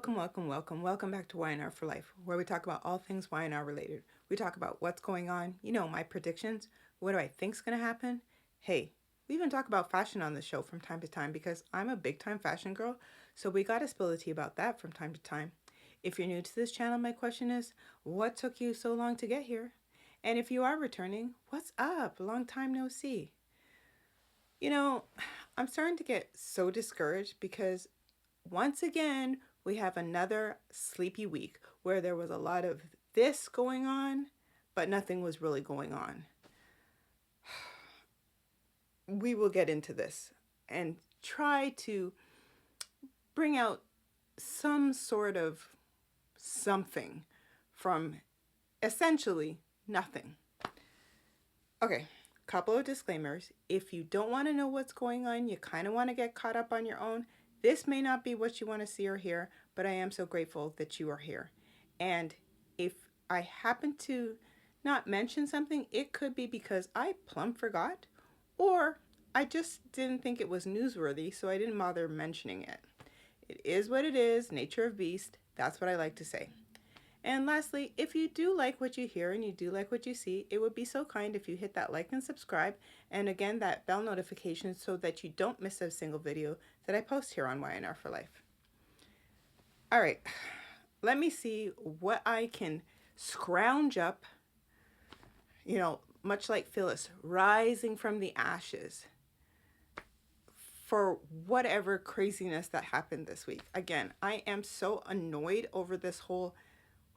Welcome back to Y&R For Life, where we talk about all things Y&R related. We talk about what's going on, my predictions, what do I think's going to happen. Hey, we even talk about fashion on the show from time to time because I'm a big time fashion girl, so we got to spill the tea about that from time to time. If you're new to this channel, my question is, what took you so long to get here? And if you are returning, what's up? Long time no see. You know, I'm starting to get so discouraged because once again, we have another sleepy week where there was a lot of this going on, but nothing was really going on. We will get into this and try to bring out some sort of something from essentially nothing. Okay, couple of disclaimers. If you don't want to know what's going on, you kind of want to get caught up on your own, this may not be what you want to see or hear, but I am so grateful that you are here. And if I happen to not mention something, it could be because I plumb forgot, or I just didn't think it was newsworthy, so I didn't bother mentioning it. It is what it is, nature of beast, that's what I like to say. And lastly, if you do like what you hear and you do like what you see, it would be so kind if you hit that like and subscribe, and again that bell notification so that you don't miss a single video that I post here on Y&R For Life. All right, let me see what I can scrounge up, much like Phyllis, rising from the ashes for whatever craziness that happened this week. Again, I am so annoyed over this whole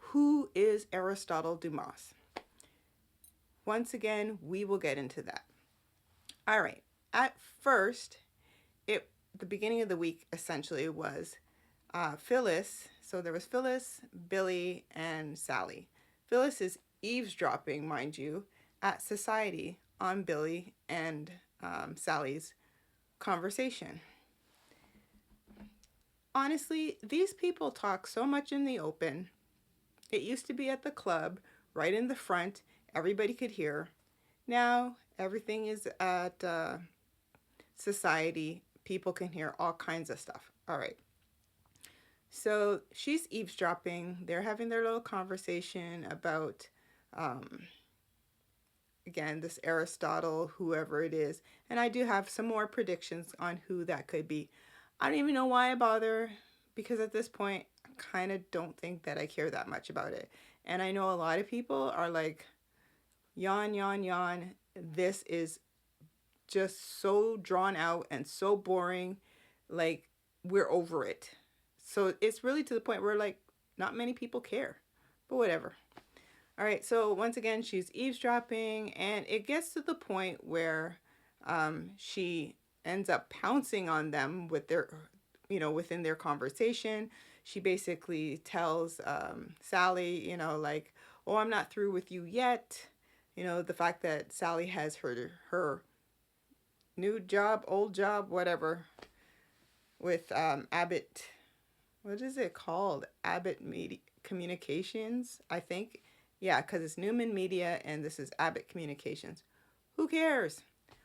who is Aristotle Dumas? Once again, we will get into that. All right. At first, the beginning of the week essentially was Phyllis. So there was Phyllis, Billy, and Sally. Phyllis is eavesdropping, mind you, at society on Billy and Sally's conversation. Honestly, these people talk so much in the open. It used to be at the club, right in the front. Everybody could hear. Now, everything is at society. People can hear all kinds of stuff. All right. So she's eavesdropping. They're having their little conversation about, again, this Aristotle, whoever it is. And I do have some more predictions on who that could be. I don't even know why I bother, because at this point, kind of don't think that I care that much about it. And I know a lot of people are like, yawn, yawn, yawn. This is just so drawn out and so boring. Like, we're over it. So it's really to the point where like not many people care, but whatever. All right. So once again, she's eavesdropping, and it gets to the point where she ends up pouncing on them with their, within their conversation. She basically tells Sally, like, oh, I'm not through with you yet. The fact that Sally has her new job, old job, whatever, with Abbott. What is it called? Abbott Media Communications, I think. Yeah, because it's Newman Media and this is Abbott Communications. Who cares?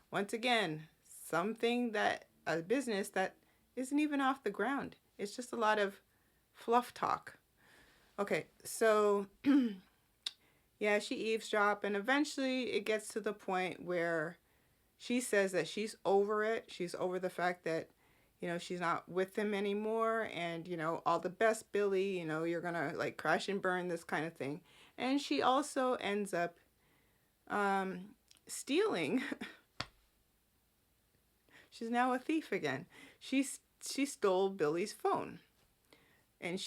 Once again, a business that isn't even off the ground. It's just a lot of fluff talk. Okay, so yeah, she eavesdrops, and eventually it gets to the point where she says that she's over it. She's over the fact that, she's not with him anymore, and, all the best, Billy, you're gonna like crash and burn, this kind of thing. And she also ends up stealing. She's now a thief again. She stole Billy's phone. And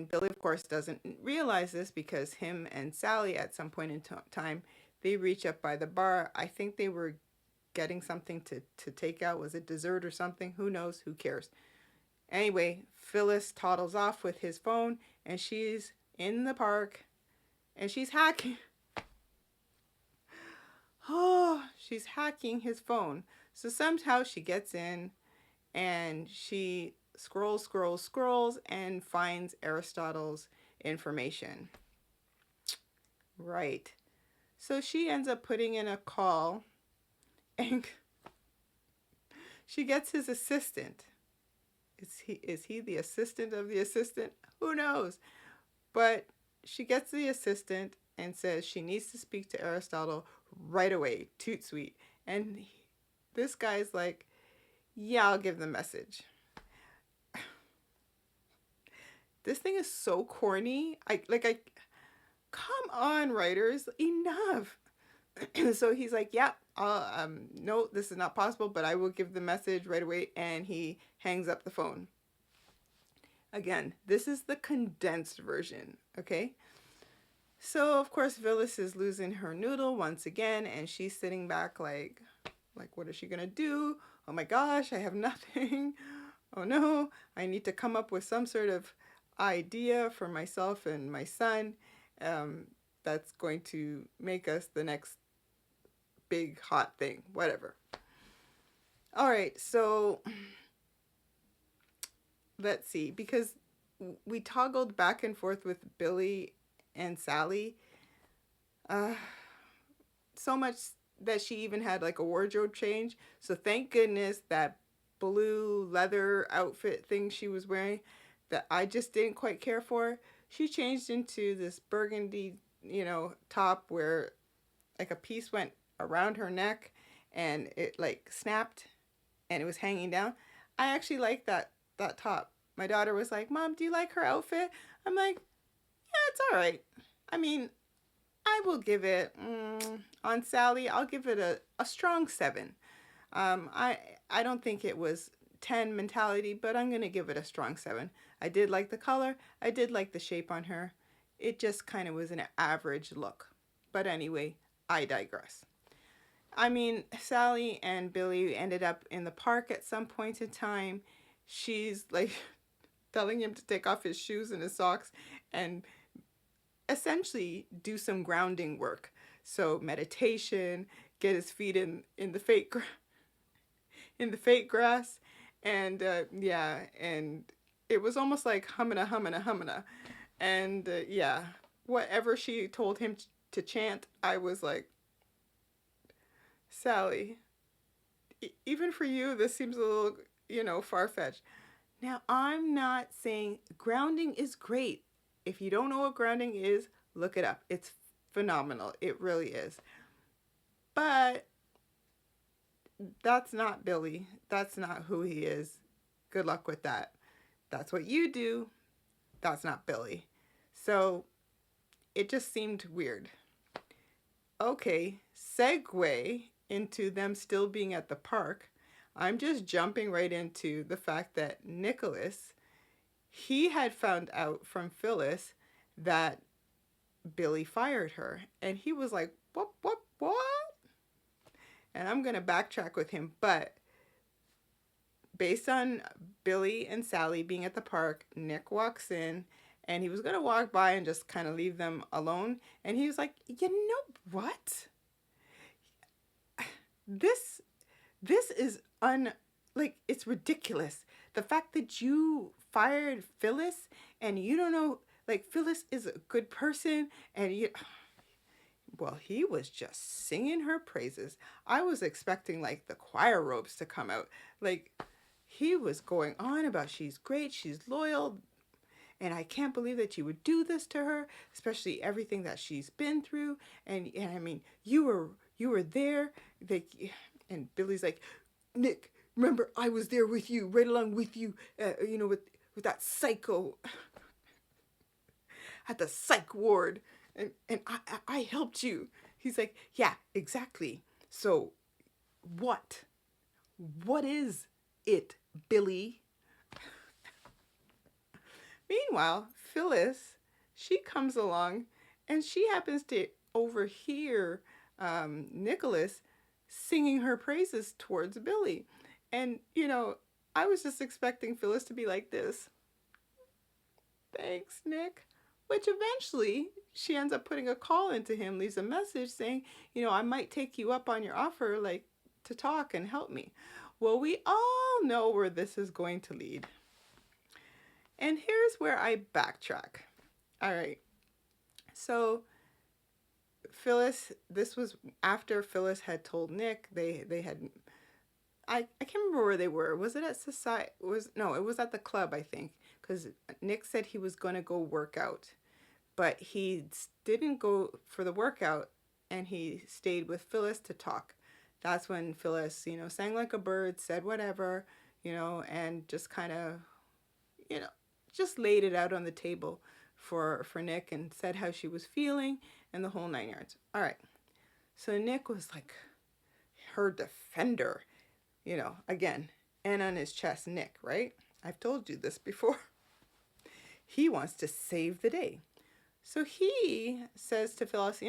Billy, of course, doesn't realize this because him and Sally, at some point in time, they reach up by the bar. I think they were getting something to take out. Was it dessert or something? Who knows? Who cares? Anyway, Phyllis toddles off with his phone, and she's in the park, and she's hacking. Oh, she's hacking his phone. So somehow she gets in, and she scrolls, and finds Aristotle's information. Right. So she ends up putting in a call, and she gets his assistant. Is he the assistant of the assistant? Who knows? But she gets the assistant and says she needs to speak to Aristotle right away. Toot sweet. And this guy's like, yeah, I'll give the message. This thing is so corny. I come on, writers, enough. So he's like, yeah, no, this is not possible, but I will give the message right away. And he hangs up the phone. Again, this is the condensed version, okay? So, of course, Phyllis is losing her noodle once again, and she's sitting back like, what is she gonna do? Oh my gosh, I have nothing. Oh no, I need to come up with some sort of idea for myself and my son that's going to make us the next big hot thing, whatever. All right, so let's see, because we toggled back and forth with Billy and Sally so much that she even had like a wardrobe change. So thank goodness that blue leather outfit thing she was wearing that I just didn't quite care for, she changed into this burgundy, top where like a piece went around her neck and it like snapped and it was hanging down. I actually like that top. My daughter was like, "Mom, do you like her outfit?" I'm like, "Yeah, it's all right." I mean, I will give it, on Sally, I'll give it a strong 7. I don't think it was 10 mentality, but I'm going to give it a strong 7. I did like the color. I did like the shape on her. It just kind of was an average look. But anyway, I digress. I mean, Sally and Billy ended up in the park at some point in time. She's like telling him to take off his shoes and his socks and essentially do some grounding work. So meditation, get his feet in the fake grass, and and it was almost like hummina hummina hummina, and whatever she told him to chant, I was like, Sally, even for you, this seems a little far-fetched. Now, I'm not saying grounding is great. If you don't know what grounding is, look it up. It's phenomenal. It really is. But that's not Billy. That's not who he is. Good luck with that. That's what you do. That's not Billy. So it just seemed weird. Okay, segue into them still being at the park. I'm just jumping right into the fact that Nicholas, he had found out from Phyllis that Billy fired her. And he was like, what? And I'm going to backtrack with him. But based on Billy and Sally being at the park, Nick walks in and he was going to walk by and just kind of leave them alone. And he was like, you know what? This is it's ridiculous. The fact that you fired Phyllis and you don't know, like, Phyllis is a good person and well, he was just singing her praises. I was expecting like the choir robes to come out. Like, he was going on about she's great, she's loyal, and I can't believe that you would do this to her, especially everything that she's been through. And I mean, you were there. And Billy's like, Nick, remember I was there with you, right along with you, with that psycho at the psych ward, and I helped you. He's like, yeah, exactly. So what is it, Billy? Meanwhile, Phyllis, she comes along and she happens to overhear Nicholas singing her praises towards Billy. And, I was just expecting Phyllis to be like this. Thanks, Nick. Which eventually she ends up putting a call into him, leaves a message saying, I might take you up on your offer, like, to talk and help me. Well, we all know where this is going to lead. And here's where I backtrack. All right. So Phyllis, this was after Phyllis had told Nick, they had I can't remember where they were. Was it at society? It was at the club, I think, because Nick said he was going to go work out, but he didn't go for the workout, and he stayed with Phyllis to talk. That's when Phyllis, sang like a bird, said whatever, and just kind of, you know, just laid it out on the table for Nick and said how she was feeling and the whole 9 yards. All right. So Nick was like her defender, again, and on his chest, Nick, right? I've told you this before. He wants to save the day. So he says to Phyllis,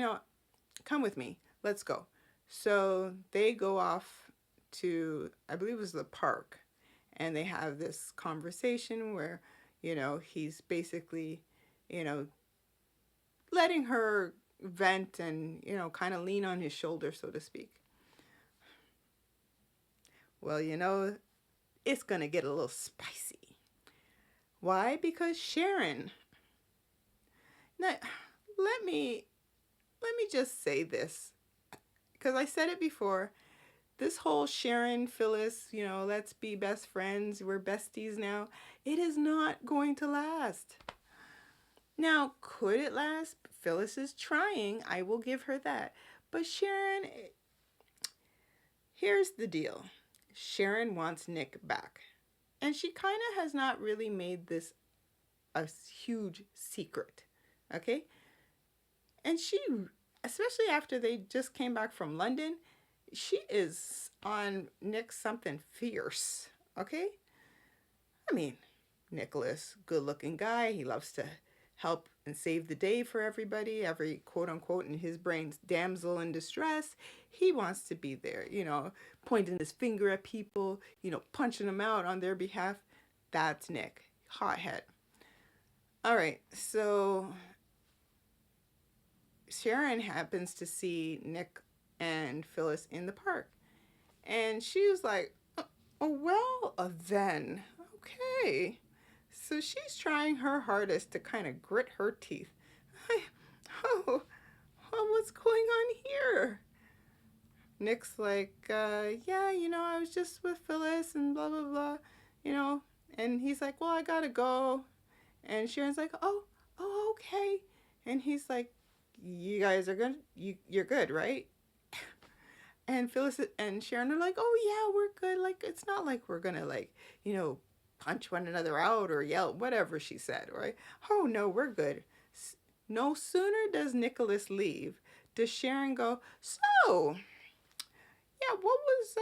come with me. Let's go. So they go off to, I believe it was the park, and they have this conversation where, he's basically, letting her vent and, kind of lean on his shoulder, so to speak. Well, it's going to get a little spicy. Why? Because Sharon. Now, let me just say this, because I said it before. This whole Sharon, Phyllis, let's be best friends, we're besties now, it is not going to last. Now, could it last? Phyllis is trying, I will give her that. But Sharon, here's the deal. Sharon wants Nick back. And she kind of has not really made this a huge secret, okay? And she, especially after they just came back from London, she is on Nick something fierce, okay? I mean, Nicholas, good-looking guy. He loves to help and save the day for everybody, every quote-unquote in his brain's damsel in distress. He wants to be there, pointing his finger at people, punching them out on their behalf. That's Nick, hothead. All right, so Sharon happens to see Nick and Phyllis in the park. And she was like, oh, well, then, okay. So she's trying her hardest to kind of grit her teeth. What's going on here? Nick's like, yeah, I was just with Phyllis and blah, blah, blah, And he's like, well, I gotta go. And Sharon's like, oh, okay. And he's like, you guys are good? You're good, right? And Phyllis and Sharon are like, oh, yeah, we're good. Like, it's not like we're going to, punch one another out or yell, whatever she said, right? Oh, no, we're good. No sooner does Nicholas leave, does Sharon go, so, yeah, what was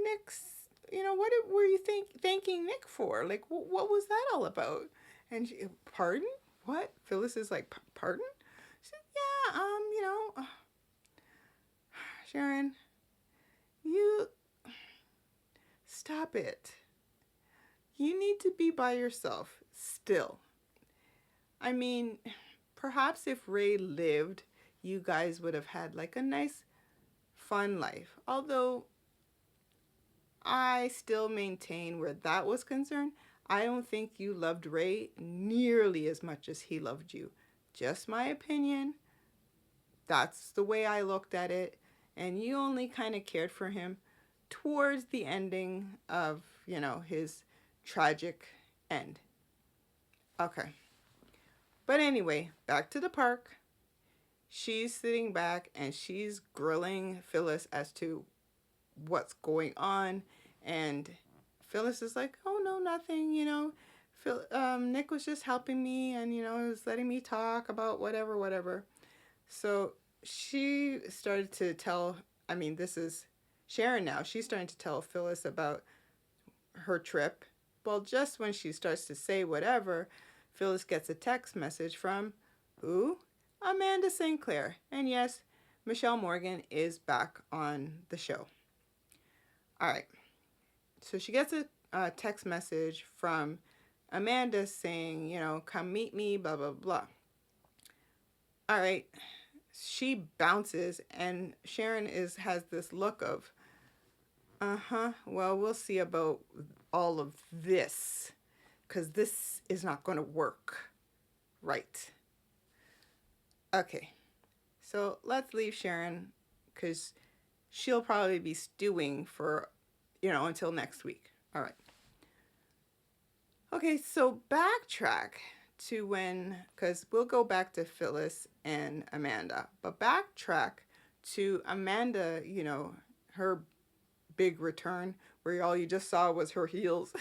Nick's, what were you thanking Nick for? Like, what was that all about? And she, pardon? What? Phyllis is like, pardon? She said, yeah, Sharon, you stop it. You need to be by yourself still. I mean, perhaps if Ray lived, you guys would have had like a nice, fun life. Although I still maintain where that was concerned, I don't think you loved Ray nearly as much as he loved you. Just my opinion. That's the way I looked at it. And you only kind of cared for him towards the ending of, his tragic end. Okay. But anyway, back to the park. She's sitting back and she's grilling Phyllis as to what's going on. And Phyllis is like, oh, no, nothing, Nick was just helping me and, he was letting me talk about whatever. So she started to tell, this is Sharon now. She's starting to tell Phyllis about her trip. Well, just when she starts to say whatever, Phyllis gets a text message from, who? Amanda St. Clair. And yes, Michelle Morgan is back on the show. All right. So she gets a text message from Amanda saying, come meet me, blah, blah, blah. All right. She bounces and Sharon has this look of, well, we'll see about all of this, because this is not going to work. Right. Okay. So let's leave Sharon, because she'll probably be stewing for, until next week. All right. Okay, so backtrack to when, because we'll go back to Phyllis and Amanda, but backtrack to Amanda, her big return where all you just saw was her heels,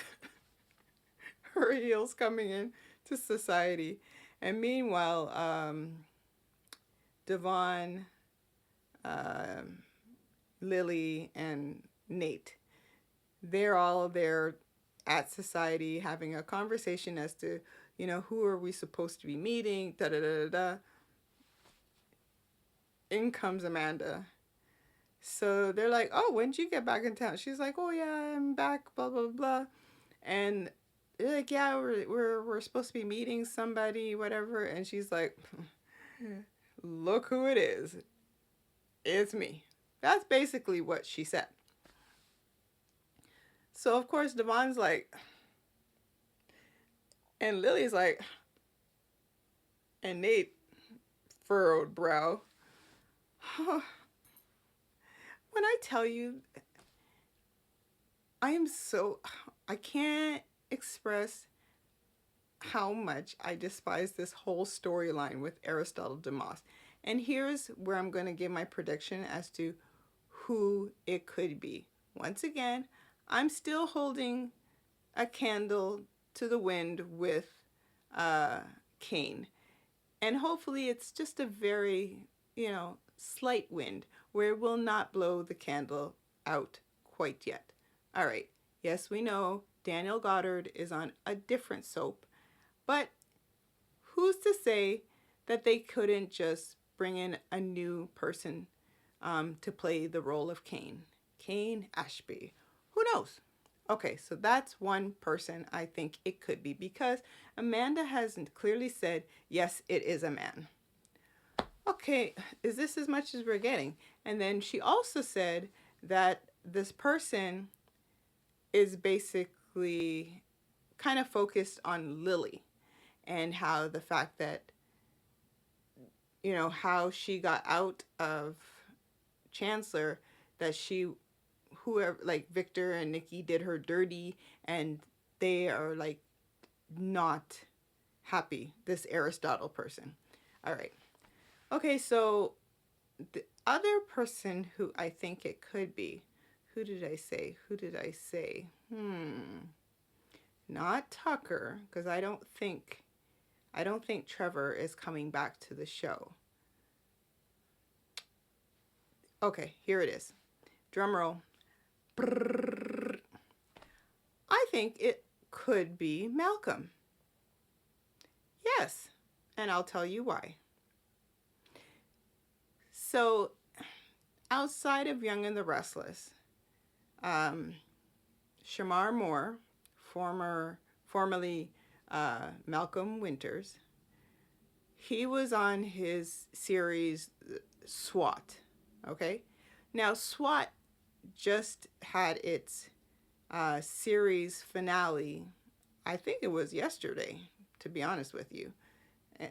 her heels coming in to society. And meanwhile, Devon, Lily, and Nate, they're all there at society having a conversation as to, who are we supposed to be meeting, da da da da da. In comes Amanda. So they're like, oh, when did you get back in town? She's like, oh yeah, I'm back, blah blah blah. And they're like, yeah, we're supposed to be meeting somebody, whatever. And she's like, look who it is. It's me. That's basically what she said. So of course Devon's like, and Lily's like, and Nate furrowed brow. When I tell you, I can't express how much I despise this whole storyline with Aristotle Demas. And here's where I'm going to give my prediction as to who it could be. Once again, I'm still holding a candle to the wind with Cain. And hopefully it's just a very, slight wind where it will not blow the candle out quite yet. All right. Yes, we know Daniel Goddard is on a different soap, but who's to say that they couldn't just bring in a new person to play the role of Cain? Cain Ashby. Who knows? Okay, so that's one person I think it could be, because Amanda has clearly said, yes, it is a man. Okay, is this as much as we're getting? And then she also said that this person is basically kind of focused on Lily and how the fact that, how she got out of Chancellor, that whoever, like Victor and Nikki, did her dirty, and they are like not happy, this Aristotle person. All right. Okay, so the other person who I think it could be, who did I say? Not Tucker, because I don't think Trevor is coming back to the show. Okay, here it is. Drum roll. Brrr. I think it could be Malcolm. Yes, and I'll tell you why. So, outside of Young and the Restless, Shamar Moore, formerly Malcolm Winters, he was on his series SWAT. Okay, now SWAT just had its series finale. I think it was yesterday, to be honest with you.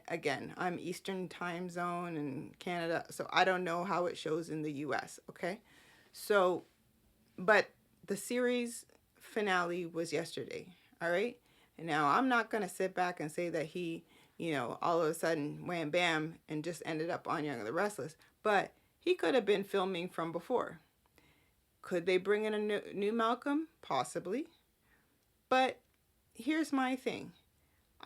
Again, I'm Eastern time zone in Canada, so I don't know how it shows in the US, okay? So, but the series finale was yesterday, all right? And now I'm not going to sit back and say that he, all of a sudden, wham, bam, and just ended up on Young and the Restless, but he could have been filming from before. Could they bring in a new Malcolm? Possibly. But here's my thing.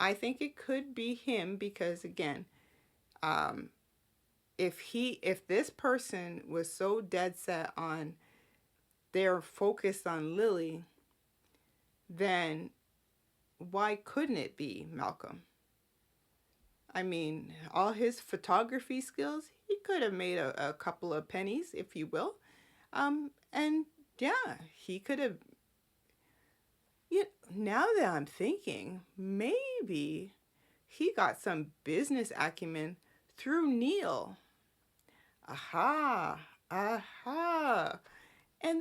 I think it could be him because, again, if this person was so dead set on their focus on Lily, then why couldn't it be Malcolm? I mean, all his photography skills, he could have made a couple of pennies, if you will. And yeah, he could have. Now that I'm thinking, maybe he got some business acumen through Neil. Aha. And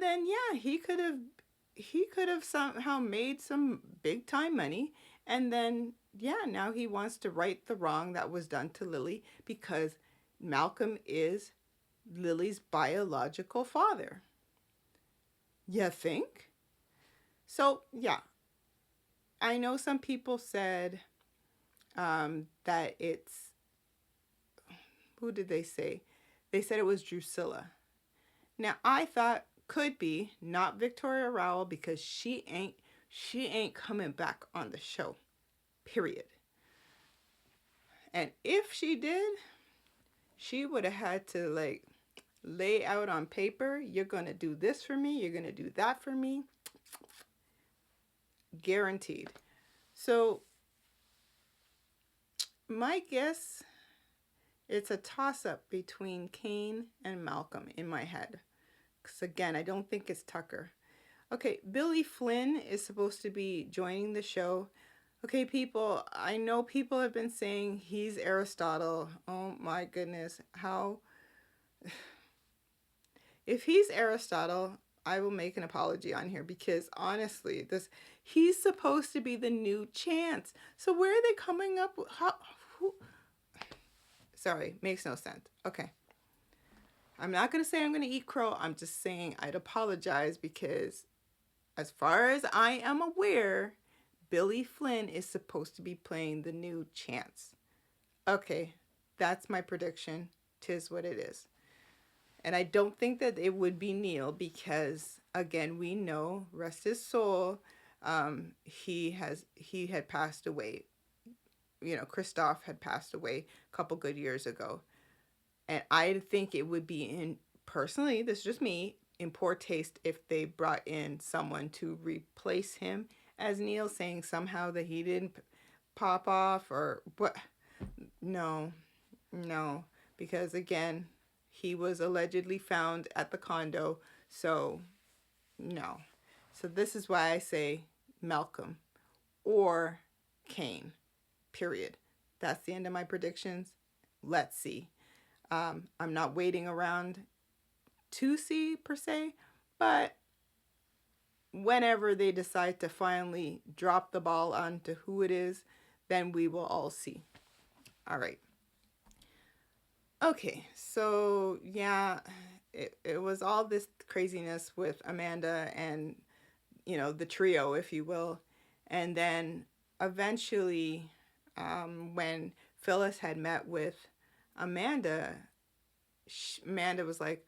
then yeah, he could have somehow made some big time money, and then yeah, now he wants to right the wrong that was done to Lily, because Malcolm is Lily's biological father. You think? So, yeah, I know some people said that it's, who did they say? They said it was Drusilla. Now, I thought could be not Victoria Rowell because she ain't coming back on the show. Period. And if she did, she would have had to like lay out on paper, you're going to do this for me, you're going to do that for me. Guaranteed. So, my guess, it's a toss up between Kane and Malcolm in my head. Because again, I don't think it's Tucker. Okay, Billy Flynn is supposed to be joining the show. Okay, people, I know people have been saying he's Aristotle. Oh my goodness. How? If he's Aristotle, I will make an apology on here because honestly, he's supposed to be the new Chance. So where are they coming up with? Who? Sorry, makes no sense. Okay. I'm not going to say I'm going to eat crow. I'm just saying I'd apologize because as far as I am aware, Billy Flynn is supposed to be playing the new Chance. Okay, that's my prediction. 'Tis what it is. And I don't think that it would be Neil because, again, we know, rest his soul, he had passed away. Christoph had passed away a couple good years ago. And I think it would be personally, this is just me, in poor taste if they brought in someone to replace him as Neil, saying somehow that he didn't pop off or what. No, because again, he was allegedly found at the condo, so no. So this is why I say Malcolm or Kane, period. That's the end of my predictions. Let's see. I'm not waiting around to see per se, but whenever they decide to finally drop the ball onto who it is, then we will all see. All right. Okay, so yeah, it was all this craziness with Amanda and, the trio, if you will. And then eventually, when Phyllis had met with Amanda, Amanda was like,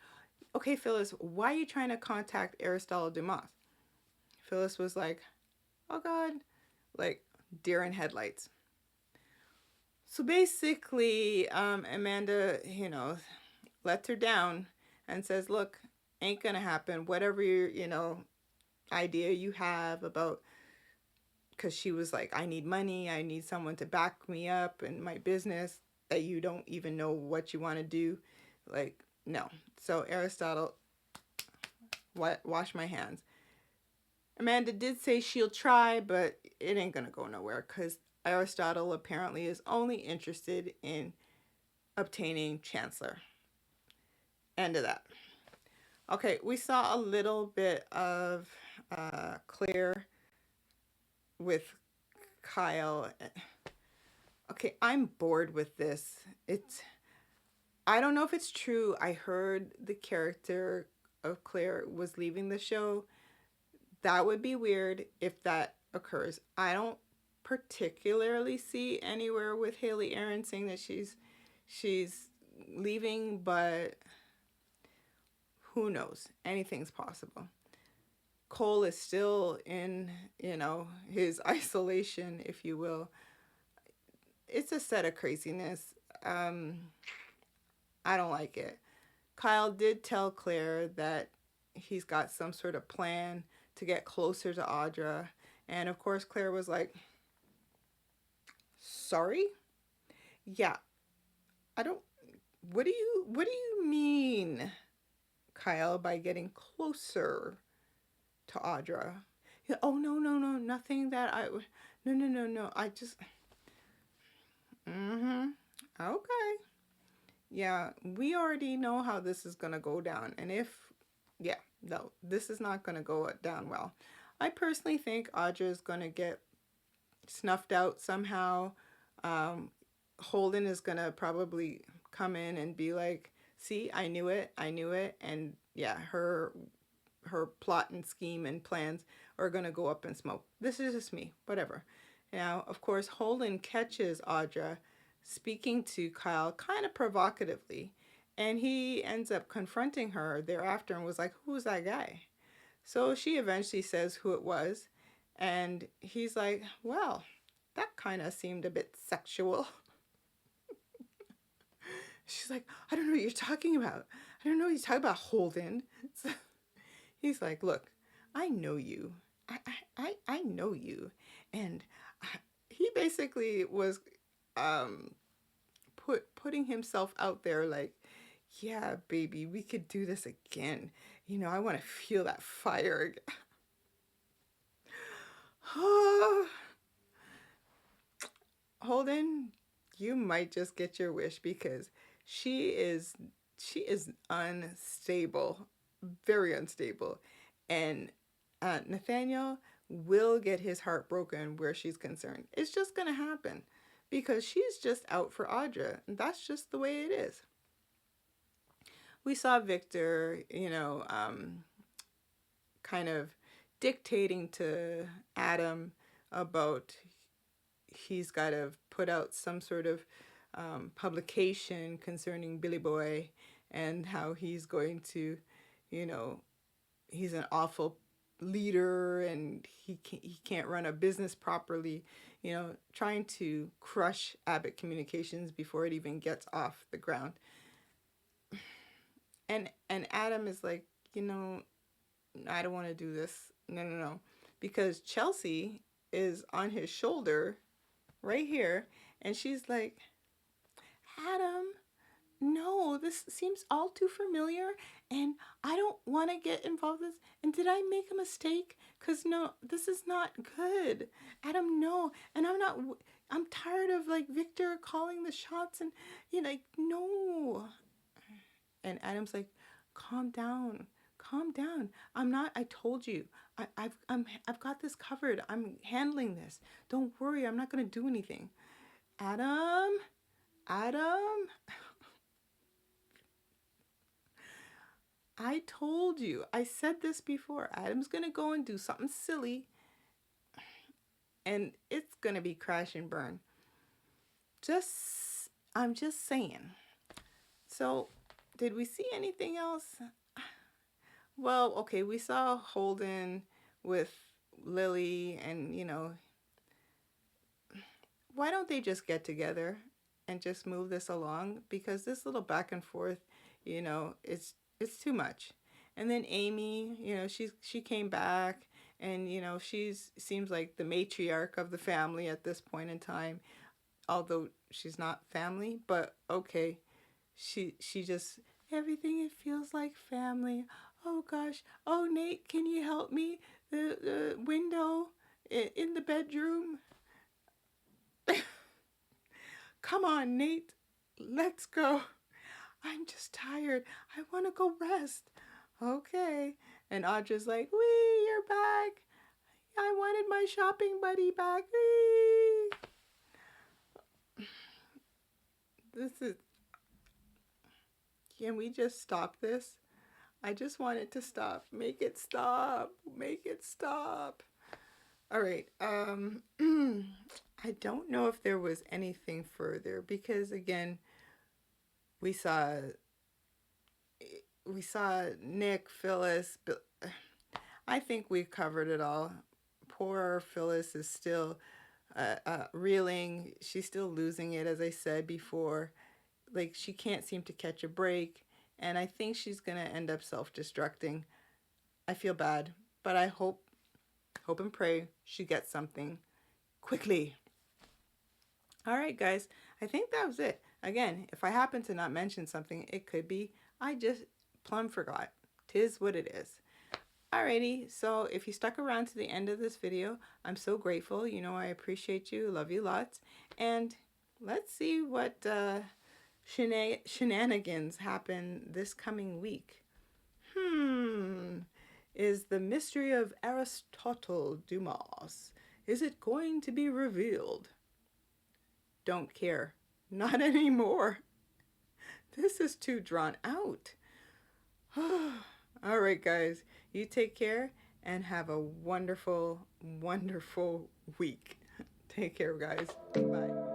okay, Phyllis, why are you trying to contact Aristotle Dumas? Phyllis was like, oh God, like deer in headlights. So basically, Amanda, lets her down and says, look, ain't gonna happen. Whatever your, idea you have about, because she was like, I need money. I need someone to back me up in my business that you don't even know what you want to do. Like, no. So Aristotle, wash my hands. Amanda did say she'll try, but it ain't gonna go nowhere because Aristotle apparently is only interested in obtaining Chancellor. End of that. Okay, we saw a little bit of Claire with Kyle. Okay, I'm bored with this. I don't know if it's true. I heard the character of Claire was leaving the show. That would be weird if that occurs. I don't particularly see anywhere with Haley Aaron saying that she's leaving, but who knows? Anything's possible. Cole is still in, his isolation, if you will. It's a set of craziness. I don't like it. Kyle did tell Claire that he's got some sort of plan to get closer to Audra. And of course, Claire was like, sorry? Yeah, I don't, what do you mean, Kyle, by getting closer to Audra? Yeah, oh, no, nothing that no, I just, okay. Yeah, we already know how this is going to go down. And no, this is not going to go down well. I personally think Audra is going to get snuffed out somehow. Holden is going to probably come in and be like, see, I knew it. And yeah, her her plot and scheme and plans are going to go up in smoke. This is just me, whatever. Now, of course, Holden catches Audra speaking to Kyle kind of provocatively, and he ends up confronting her thereafter and was like, "Who's that guy?" So she eventually says who it was, and he's like, "Well, that kind of seemed a bit sexual." She's like, "I don't know what you're talking about. I don't know what you're talking about, Holden." So he's like, "Look, I know you. I know you." And he basically was putting himself out there like, "Yeah, baby, we could do this again. You know, I want to feel that fire again." Holden, you might just get your wish because she is unstable, very unstable, and Nathaniel will get his heart broken where she's concerned. It's just gonna happen because she's just out for Audra, and that's just the way it is. We saw Victor, kind of dictating to Adam about he's got to put out some sort of publication concerning Billy Boy and how he's going to, you know, he's an awful leader and he can't run a business properly, trying to crush Abbott Communications before it even gets off the ground. And Adam is like, I don't want to do this. No. Because Chelsea is on his shoulder right here, and she's like, "Adam, no, this seems all too familiar, and I don't want to get involved in this. And did I make a mistake? Because no, this is not good. Adam, no. And I'm tired of like Victor calling the shots and, like, no." And Adam's like, "Calm down. Calm down. I told you. I've got this covered. I'm handling this. Don't worry. I'm not going to do anything." Adam, I told you. I said this before. Adam's going to go and do something silly, and it's going to be crash and burn. I'm just saying. So, did we see anything else? Well, okay, we saw Holden with Lily, and why don't they just get together and just move this along? Because this little back and forth, it's too much. And then Amy, she came back, and she's seems like the matriarch of the family at this point in time, although she's not family, but okay. She just, everything, it feels like family. Oh gosh. Oh, Nate, can you help me? The window in the bedroom. Come on, Nate. Let's go. I'm just tired. I want to go rest. Okay. And Audra's like, "Wee, you're back. I wanted my shopping buddy back. Wee." This is... Can we just stop this? I just want it to stop. Make it stop. Make it stop. All right. I don't know if there was anything further because, again, we saw Nick, Phyllis. I think we've covered it all. Poor Phyllis is still reeling. She's still losing it, as I said before. Like, she can't seem to catch a break, and I think she's gonna end up self-destructing. I feel bad, but I hope and pray she gets something quickly. All right, guys, I think that was it. Again, if I happen to not mention something, it could be I just plumb forgot. 'Tis what it is. Alrighty, so if you stuck around to the end of this video, I'm so grateful. I appreciate you, love you lots, and let's see what shenanigans happen this coming week. Is the mystery of Aristotle Dumas, is it going to be revealed? Don't care. Not anymore. This is too drawn out. All right, guys. You take care and have a wonderful, wonderful week. Take care, guys. Bye.